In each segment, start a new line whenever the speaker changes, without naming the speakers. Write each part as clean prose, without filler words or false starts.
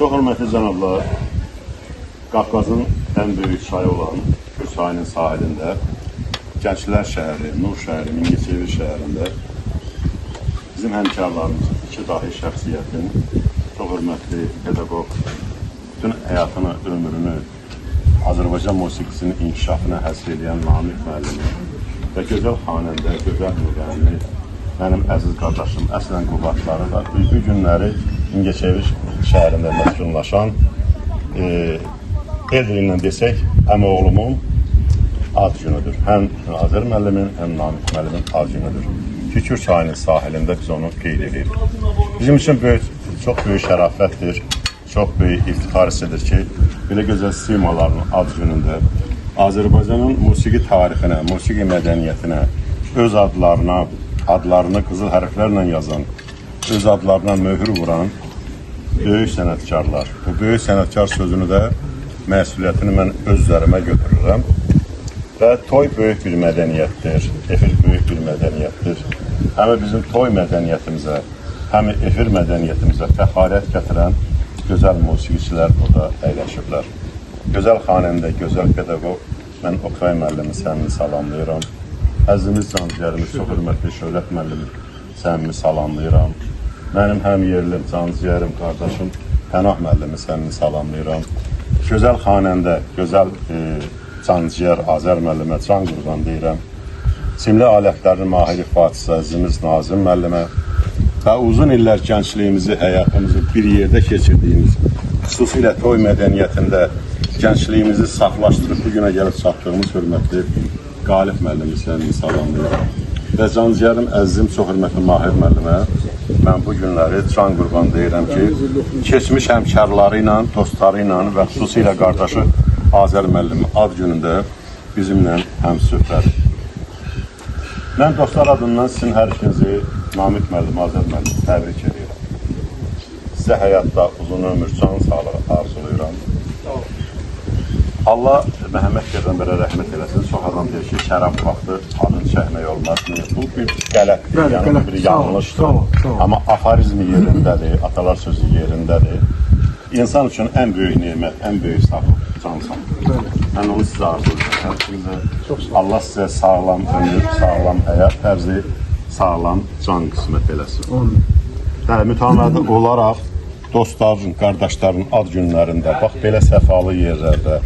Çok hörmətli cənablar, Qafqazın ən böyük çayı olan Kür çayının sahilində, Gənclər şəhəri, Nur şəhəri, Mingəçevir şəhərində bizim həmkarlarımız, iki dahi şəxsiyyətin, çox hörmətli pedaqoq, bütün həyatını, ömrünü Azərbaycan musiqisinin inkişafına həsr edən Namiq müəllimi və gözəl xanəndə, gözəl müğənni, mənim əziz qardaşım, əslən qüvvətləri var. Bu günləri Mingəçevir şəhərində məskunlaşan, el dilindən desək, əmioğlumun ad günüdür. Həm Azər müəllimin, həm Namiq müəllimin ad günüdür. Kür çayının sahilində biz onu qeyd edirik. Bizim üçün çox böyük şərafətdir, çox böyük iftixar hissədir ki, belə gözəl simaların ad günündə Azərbaycanın musiqi tarixinə, musiqi mədəniyyətinə, öz adlarını qızıl hərflərlə yazan, öz adlarına möhür vuran böyük sənətkarlar. Bu böyük sənətkar sözünü də məsuliyyətini mən öz üzərimə götürürəm. Və toy böyük bir mədəniyyətdir, efir böyük bir mədəniyyətdir. Həm bizim toy mədəniyyətimizə, həm efir mədəniyyətimizə fəxarət gətirən gözəl musiqiçilər burada əyləşiblər. Gözəl xanəndə, gözəl pedaqoq, mən Oktay müəllimi səmimi salamlayıram. Əzimiz canciyərimiz, çox hörmətli Şöhrət müəllimi səmimi salamlayıram. Mənim həm yerlim, canciyərim, qardaşım Pənah müəllimi səmimi salamlayıram. Gözəl xanəndə, gözəl canciyər Azər müəllimə can qurban deyirəm. Simli alətlərin mahiri Fatihə əzimiz Nazim müəllimə və uzun illər gəncliyimizi, həyatımızı bir yerdə keçirdiyimiz, xüsusilə toy mədəniyyətində gəncliyimizi saxlaşdırıb bu günə gəlib çatdığımız hörmətli Qalib müəllimi səmimi salamlayıram. Və canciyərim əzizim, çox hörmətli Mahir müəllimə mən bu günləri can qurban deyirəm ki, keçmiş həmkarları ilə, dostları ilə və xüsusilə qardaşı Azər müəllimi ad günündə bizimlə həmsöhbət. Mən dostlar adından sizin hər ikinizi Namiq müəllim, Azər müəllim təbrik edirəm. Sizə həyatda uzun ömür, can sağlığı arzulayıram. Allah Məhəmməd Peyğəmbərə rəhmət eləsin. Çox adam deyir ki, şərab vaxtı adını çəkmək olmaz. Bu bir qələtdir, yəni bir yanlışdır. Amma aforizmi yerindədir, atalar sözü yerindədir. İnsan üçün ən böyük nemət, ən böyük sağlıq can sağlığı. Mən onu sizə arzulayıram. Allah sizə sağlam ömür, sağlam həyat tərzi, sağlam can qismət eləsin. Mütəmadi olaraq dostların, qardaşların ad günlərində, bax belə səfalı yerlərdə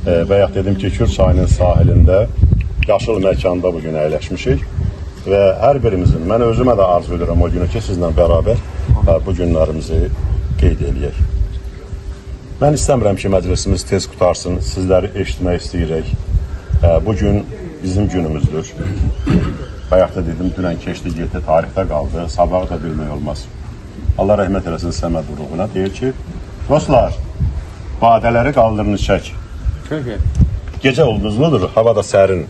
və ya dedim ki, Kür çayının sahilində yaşıl məkanda bugün əyləşmişik və hər birimizin, mən özümə də arzu edirəm o günü ki, sizlə bərabər bu günlərimizi qeyd eləyək. Mən istəmirəm ki, məclisimiz tez qutarsın, sizləri eşitmək istəyirik. Bugün bizim günümüzdür. Bayaq da dedim, dünən keçdi, getdi, tarixdə qaldı, sabahı da bilmək olmaz. Allah rəhmət eləsin Səməd ruhuna. Deyir ki, dostlar, badələri qaldırın çək. Gecə ulduzludur, havada sərin.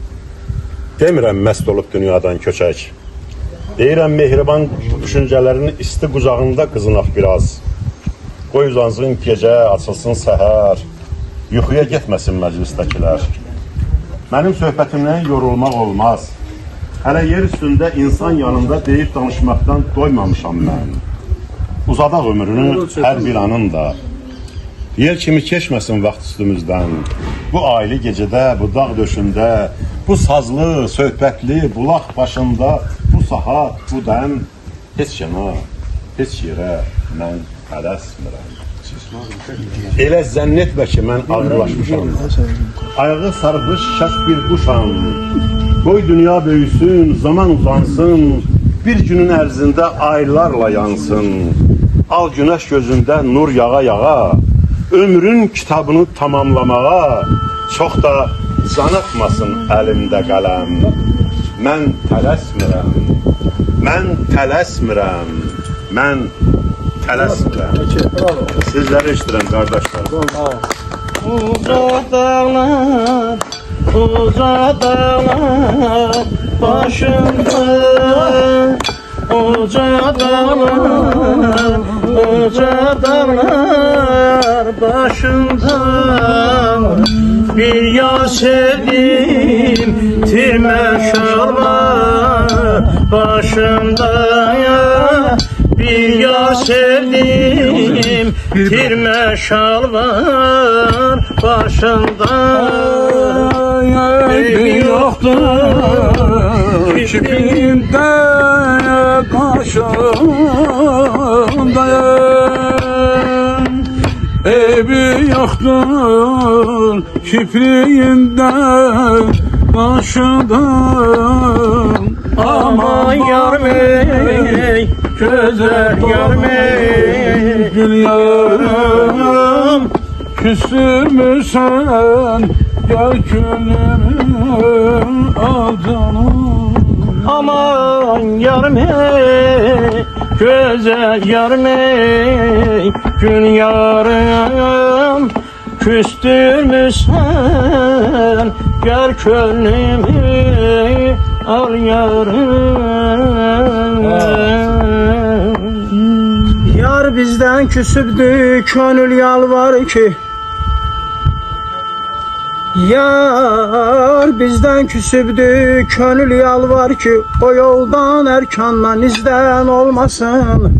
Demirəm məst olub dünyadan köçək. Deyirəm mehriban düşüncələrinin isti qucağında qızınaq biraz. Qoy uzansın gecə, açılsın səhər. Yuxuya getməsin məclisdəkilər. Mənim söhbətimdən yorulmaq olmaz. Hələ yer üstündə insan yanında deyib danışmaqdan doymamışam mən. Uzadaq ömrünü hər bir anın da. Yer kimi keçməsin vaxt üstümüzdən. Bu aylı gecədə, bu dağ döşündə, bu sazlı, söhbətli, bulaq başında, bu saat, bu dəm, heç yana, heç yerə mən tələsmirəm. Elə zənn etmə ki, mən ağırlaşmışam. Ayağı sarılmış şəst bir quşam. Qoy dünya böyüsün, zaman uzansın, bir günün ərzində aylarla yansın. Al günəş gözündə nur yağa-yağa, ömrün kitabını tamamlamağa, çox da can atmasın əlimdə qələm. Mən tələsmirəm, mən tələsmirəm, mən tələsmirəm. Sizləri eşidirəm, qardaşlar.
Uca dağlar, uca dağlar başımda, uca dağlar, uca dağlar başımda. Bir yar sevdim, tirme şalvar başımda. Bir bir yar sevdim, bir meşal var başında.
Eybi yoktur kiprinde karşımda. Eybi yoktur kiprinde karşımda.
Aman yarmey, güzel yarmey,
gül yarım, küstürmüşsen gel gönlümü al canım.
aman yarmey, güzel yarmey, gün yarım, küstürmüşsen gel gönlümü al yarım. Yar bizden küsübdü, könül yalvar ki. Yar bizden küsübdü, könül yalvar ki. O yoldan erkandan izden olmasın.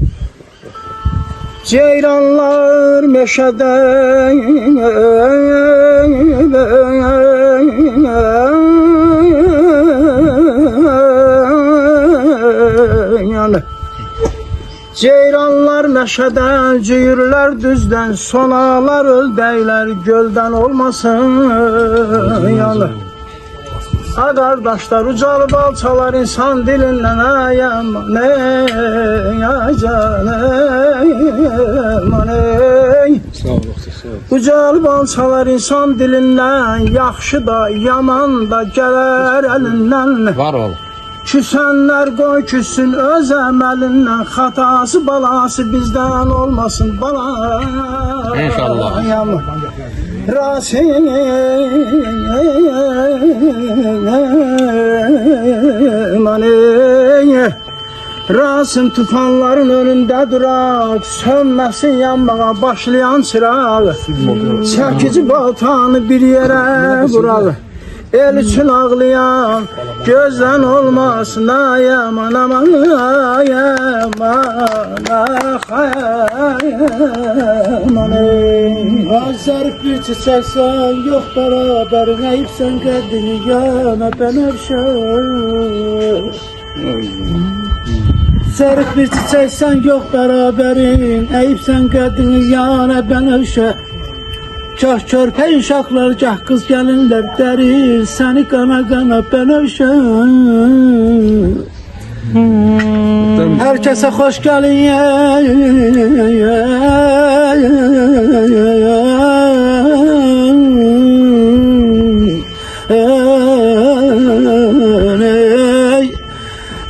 Ceyranlar meşeden yani. Ceyranlar meşeden, cüyürler düzden, sonalar öldeyler gölden olmasın yani. Ha kardeşler, ucalı balçalar insan dilinden ayaman ya canım ey. Ucalı balçalar insan dilinden, yaxşı da yaman da gelir elinden.
Var ol.
Küsenler koy küssün öz emelinden, hatası balası bizden olmasın bala.
İnşallah.
Rasim Rasim tufanların önünde durak, sönmesin yanmağa başlayan çırak. Çekici baltanı bir yere vurak. El için ağlayan gözden olmasın. Ay aman aman ay aman aman.
Zarif bir çiçeksen yok beraber, neyip sen kendini yana ben evşer. Zarif bir çiçeksen yok beraberin, eyip sen kendini yana ben evşer. Kah körpe uşaklar, kah kız gelinler derir, seni kana kana ben evşer. Herkese hoş gelin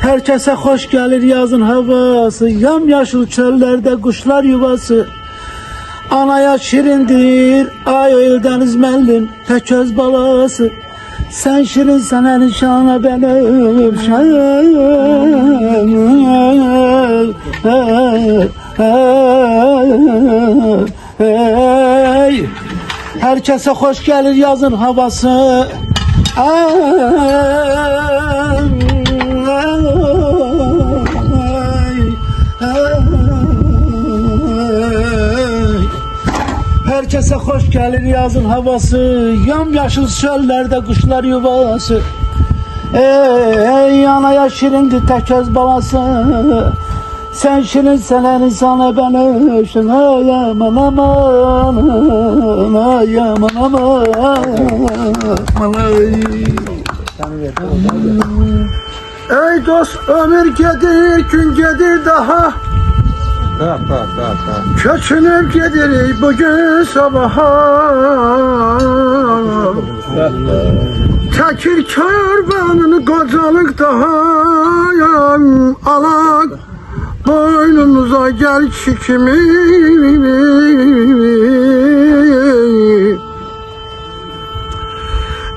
Herkese hoş gelir yazın havası, yamyaşıl çöllerde kuşlar yuvası. Anaya şirindir ay o deniz mellin tek öz balası. Sen şirin sana nişana ben hey. Herkese hoş gelir yazın havası. Herkese hoş gelir yazın havası, yamyaşıl çöllerde kuşlar yuvası. Ey anaya şirindi tek öz balası, sen şirin sen sana ben öşün. Ay aman aman ay aman aman.
Ey dost ömür gedir, gün gedir daha. Köçünüp gidirik bugün sabaha. Tekir kervanını kocalık daha alak. Boynumuza gel çikimi.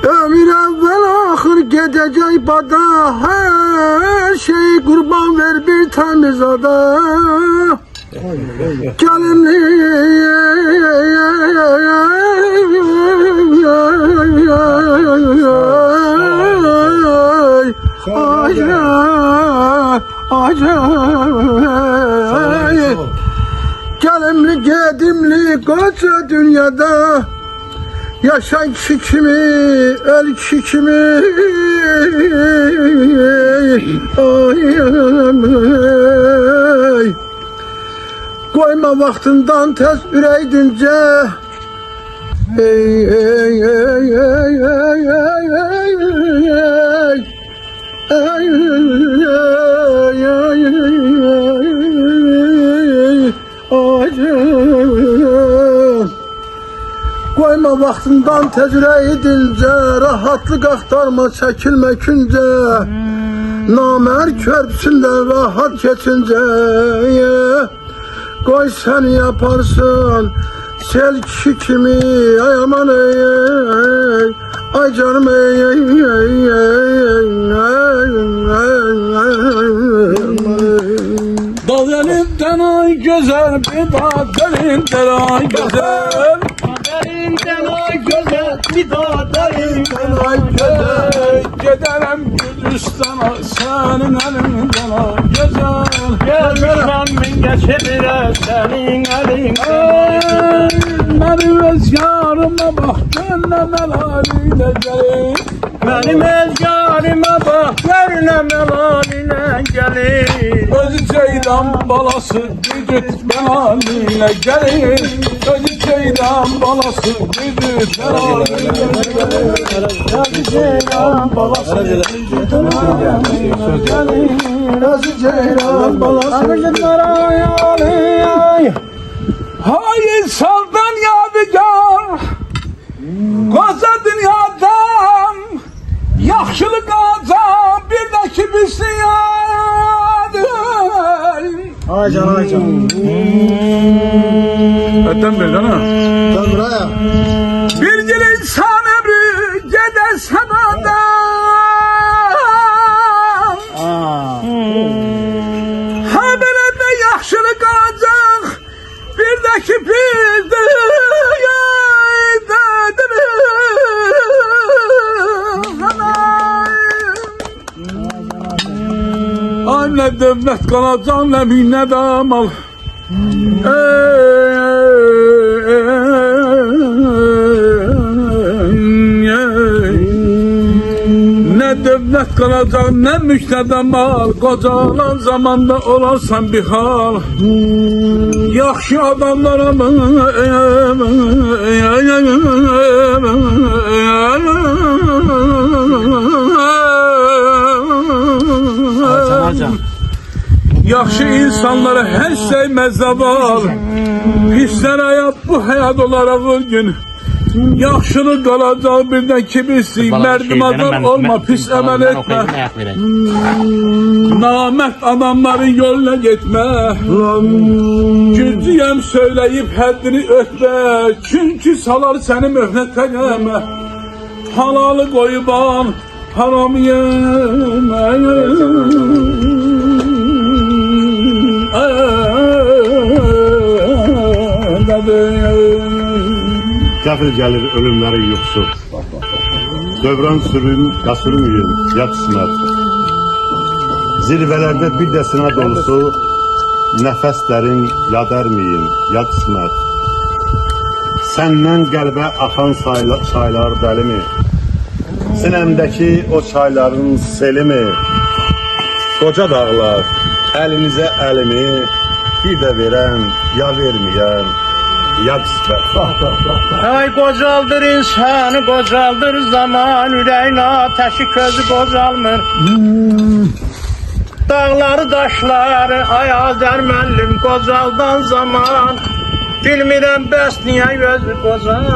Ömür evvel ahır gedecek bada, her şey kurban ver bir temiz ada. Gelin ay koca dünyada yaşayan kişi kimi, öl kişi kimi. Ay, ay. Koyma vaktinden tez üreydince. Ey ey ey ey ey ey ey ey. Ay, ay, ay, koyma vaktinden tecrübe edince, rahatlık aktarma çekilme künce, namer köprüsünden rahat geçince, koy sen yaparsın sel kişi kimi, ay aman ey ey. Ay canım ey ey ey
Dal elimden ay güzel bir dal elinden ay güzel.
Elinden ay güzel, bir daha elinden
ay güzel.
Giderim Gürcistan'a senin elinden ay güzel.
Gelmişim min geçirire senin elinden
Ay, benim öz yarıma bak gönlümel haliyle gelir.
Benim ezgarime bak, gönlümel haline gelir.
Özü ceylan balası düdüt ben haline gelir. Özü ceylan balası düdüt ben haline gelir. Özü ceylan balası düdüt ben haline gelir.
Özü ceylan balası
Hay insandan yadigar, koca dünyadan yaxşılık azam bir de ki
Ay can ay can.
Ötten bir ha.
Can buraya.
Bir gün insan ömrü gider sanadan. Ha böyle de yaxşılık azam bir de ki ne devlet kalacak ne minnet amal. Ne devlet kalacak ne müştede mal. Kocalan zamanda olarsan bir hal. Yaxşı adamlara yaxşı insanlara her şey mezaval. Pisler hayat bu hayat olarak gün. Yaxşılık kalacak birden kibirsin. Merdim adam olma, pis emel etme. Namert adamların yoluna gitme. Gücüyem söyleyip haddini ötme. Çünkü salar seni mühnet edeme. Halalı koyuban, haram yeme.
Qəfil gəlir ölümləri yuxsu. Dövran sürün, qasurmayın, ya qismət. Zirvələrdə bir dəsinə dolusu, nəfəslərin yadərməyin, ya qismət. Səndən qəlbə axan çaylar dəlimi, sinəmdəki o çayların selimi. Qoca dağlar, əlinizə əlimi, bir də verən, ya verməyən, ya qismət.
Ay qocaldır insanı, qocaldır zaman, ürəyin ateşi közü qocalmır. Dağları, daşları, ay Azər müəllim qocaldan zaman, bilmirəm bəs niyə gözü qocalmır.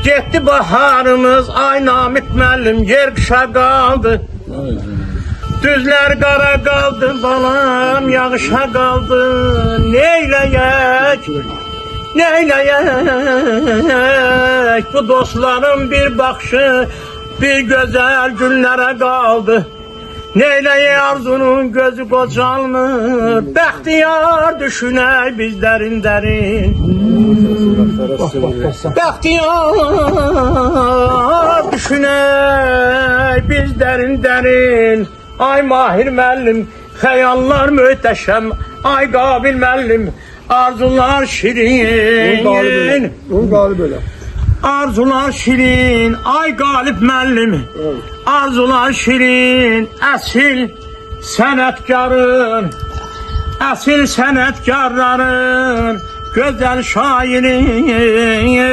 Getdi baharımız, ay Namik müəllim yer qışa qaldı. Düzler qara qaldı balam, yağışa qaldı. Neyləyək, neyləyək? Bu dostların bir baxışı, bir gözəl günlərə qaldı. Neyləyək arzunun gözü qocalmır, bəxtiyar düşünək biz dərin dərin. Bəxtiyar düşünək biz dərin dərin. Ay Mahir müəllim,
Xəyallar möhtəşəm, ay qabil müəllim, arzular şirin. Arzular şirin, ay qalib müəllim, arzular şirin, əsil sənətkarın, əsil sənətkarların, gözəl şairin,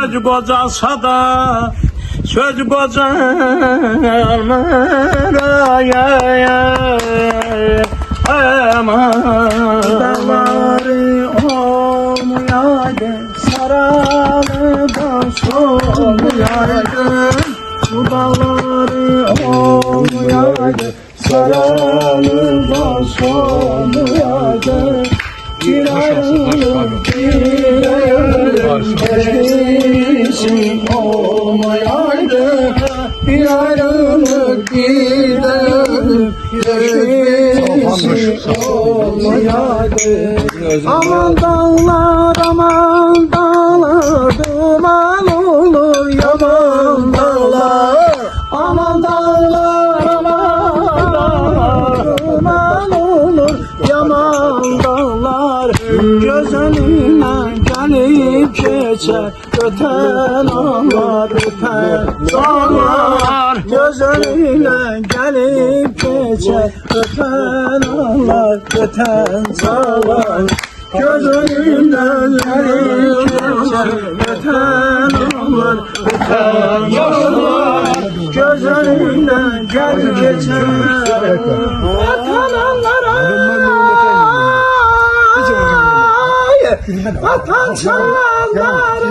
öz qocalsa da, söz qocalmır, aman. Dağları olmayaydı, saralıdan solmayaydı, bu dağları olmayaydı, saralıdan solmayaydı. Bir ayrılık, bir ayrılık, keşkesin olmayaydı. Bir ayrılık, bir ayrılık, keşkesin olmayaydı. Aman dağlar, duman olur yaman dağlar. Aman dağlar, duman olur yaman dağlar. Göz önüne gelip geçer öten ağlar, öten dağlar. Göz önüne gelip geçer öten ağlar, öten dağlar. Göz önüne gelip geçer öten ağlar, öten dağlar. Göz önüne gelip geçer öten ağlar. Vatan çağlar